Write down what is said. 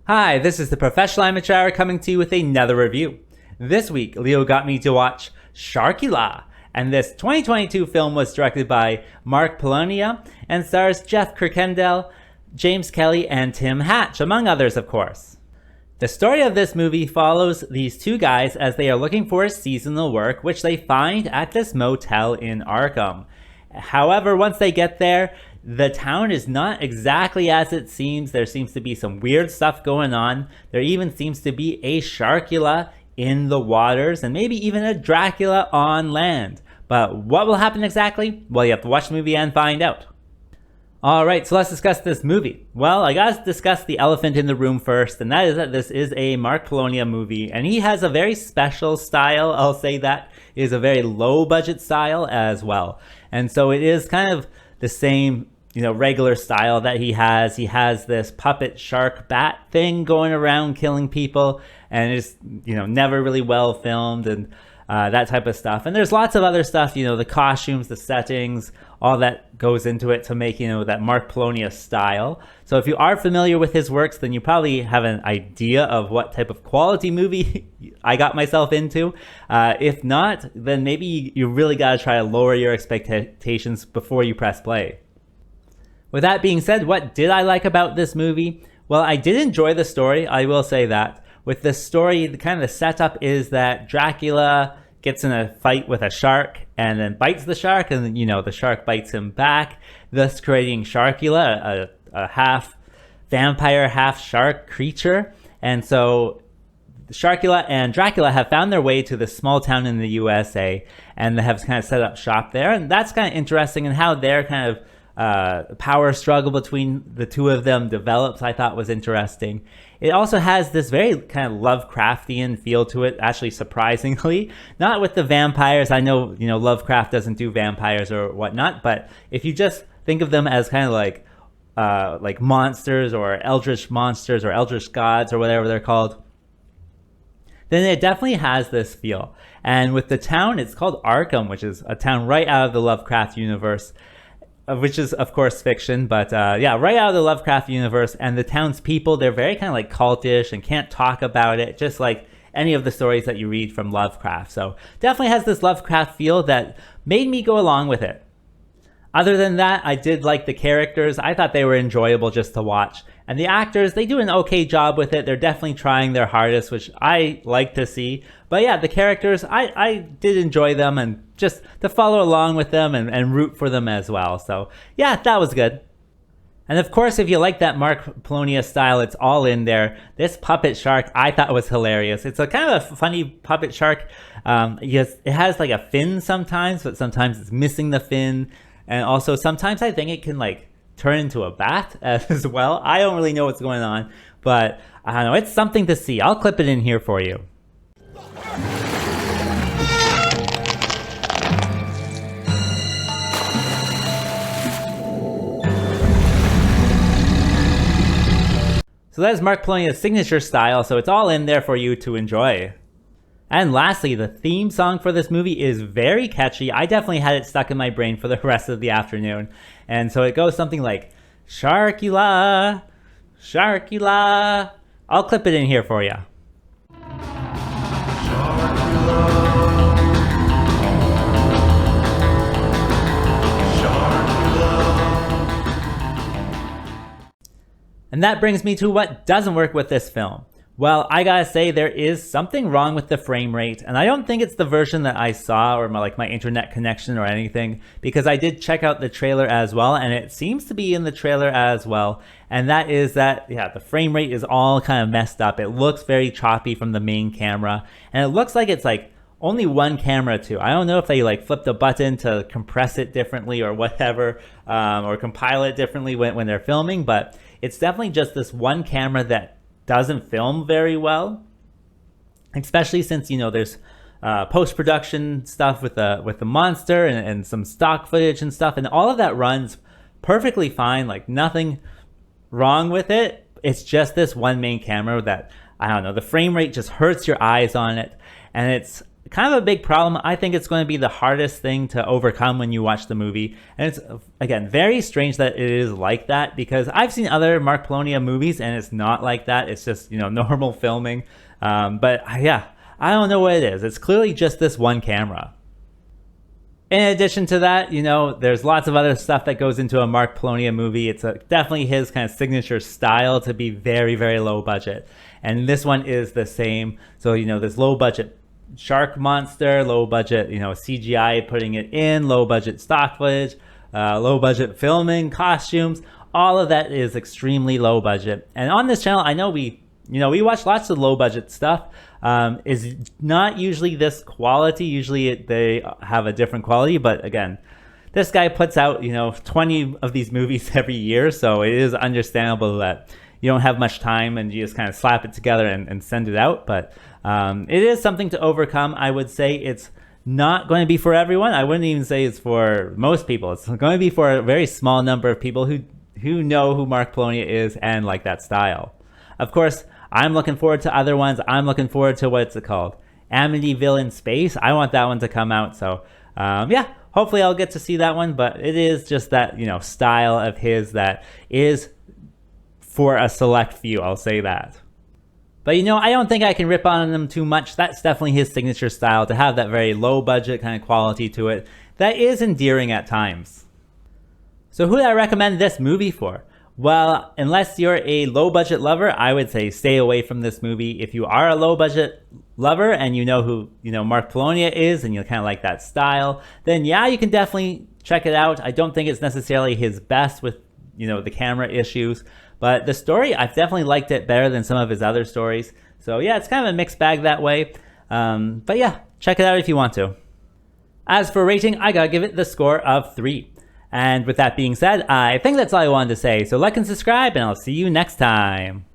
Hi, this is the Professional Amateur Hour coming to you with another review. This week, Leo got me to watch SHARKULA, and this 2022 film was directed by Mark Polonia and stars Jeff Kirkendall, James Kelly, and Tim Hatch, among others, of course. The story of this movie follows these two guys as they are looking for seasonal work, which they find at this motel in Arkham. However, once they get there, the town is not exactly as it seems. There seems to be some weird stuff going on. There even seems to be a Sharkula in the waters, and maybe even a Dracula on land. But what will happen exactly? Well, you have to watch the movie and find out. Alright, so let's discuss this movie. Well, I gotta discuss the elephant in the room first, and that is that this is a Mark Polonia movie, and he has a very special style. I'll say that it is a very low budget style as well. And so it is kind of the same, regular style that he has. He has this puppet shark bat thing going around killing people, and it's, never really well filmed and that type of stuff. And there's lots of other stuff, the costumes, the settings, all that goes into it to make, that Mark Polonia style. So if you are familiar with his works, then you probably have an idea of what type of quality movie I got myself into. If not, then maybe you really got to try to lower your expectations before you press play. With that being said, what did I like about this movie? Well, I did enjoy the story, I will say that. With this story, the setup is that Dracula gets in a fight with a shark and then bites the shark, and then, the shark bites him back, thus creating Sharkula, a half vampire, half shark creature. And so Sharkula and Dracula have found their way to this small town in the USA, and they have kind of set up shop there. And that's kind of interesting, and how their kind of power struggle between the two of them develops, I thought was interesting. It also has this very kind of Lovecraftian feel to it, actually, surprisingly. Not with the vampires. I know, Lovecraft doesn't do vampires or whatnot, but if you just think of them as kind of like monsters or eldritch monsters or eldritch gods or whatever they're called, then it definitely has this feel. And with the town, it's called Arkham, which is a town right out of the Lovecraft universe, which is, of course, fiction, but right out of the Lovecraft universe. And the townspeople, they're very kind of like cultish and can't talk about it, just like any of the stories that you read from Lovecraft. So definitely has this Lovecraft feel that made me go along with it. Other than that, I did like the characters. I thought they were enjoyable just to watch. And the actors, they do an okay job with it. They're definitely trying their hardest, which I like to see. But yeah, the characters, I did enjoy them, and just to follow along with them and root for them as well. So yeah, that was good. And of course, if you like that Mark Polonia style, it's all in there. This puppet shark, I thought was hilarious. It's a kind of a funny puppet shark. Yes, it has like a fin sometimes, but sometimes it's missing the fin. And also sometimes I think it can turn into a bat as well. I don't really know what's going on, but I don't know. It's something to see. I'll clip it in here for you. So that is Mark Polonia's signature style, so it's all in there for you to enjoy. And lastly, the theme song for this movie is very catchy. I definitely had it stuck in my brain for the rest of the afternoon. And so it goes something like, Sharkula, Sharkula. I'll clip it in here for you. And that brings me to what doesn't work with this film. Well, I gotta say, there is something wrong with the frame rate, and I don't think it's the version that I saw or my internet connection or anything, because I did check out the trailer as well, and it seems to be in the trailer as well. And that is that, the frame rate is all kind of messed up. It looks very choppy from the main camera, and it looks like it's only one camera too. I don't know if they flipped a button to compress it differently or whatever, or compile it differently when they're filming, but it's definitely just this one camera that doesn't film very well, especially since there's post-production stuff with the monster and some stock footage and stuff, and all of that runs perfectly fine, nothing wrong with it. It's just this one main camera that, I don't know, the frame rate just hurts your eyes on it, and it's kind of a big problem. I think it's going to be the hardest thing to overcome when you watch the movie. And it's, again, very strange that it is like that, because I've seen other Mark Polonia movies and it's not like that. It's just, normal filming. But yeah, I don't know what it is. It's clearly just this one camera. In addition to that, there's lots of other stuff that goes into a Mark Polonia movie. It's definitely his kind of signature style to be very, very low budget. And this one is the same. So, this low budget shark monster, low budget, CGI putting it in, low budget stock footage, low budget filming, costumes. All of that is extremely low budget. And on this channel, I know we watch lots of low budget stuff. Is not usually this quality. Usually they have a different quality, but again, this guy puts out 20 of these movies every year, so it is understandable that you don't have much time and you just kind of slap it together and send it out. But it is something to overcome. I would say it's not going to be for everyone. I wouldn't even say it's for most people. It's going to be for a very small number of people who know who Mark Polonia is and like that style. Of course, I'm looking forward to other ones. I'm looking forward to, what's it called? Amityville in Space. I want that one to come out. So, yeah, hopefully I'll get to see that one. But it is just that, style of his that is for a select few. I'll say that. But, I don't think I can rip on him too much. That's definitely his signature style, to have that very low budget kind of quality to it that is endearing at times. So who do I recommend this movie for? Well, unless you're a low-budget lover, I would say stay away from this movie. If you are a low-budget lover and you know who Mark Polonia is and you kind of like that style, then yeah, you can definitely check it out. I don't think it's necessarily his best with the camera issues, but the story, I've definitely liked it better than some of his other stories. So yeah, it's kind of a mixed bag that way. But yeah, check it out if you want to. As for rating, I gotta give it the score of 3. And with that being said, I think that's all I wanted to say. So like and subscribe, and I'll see you next time.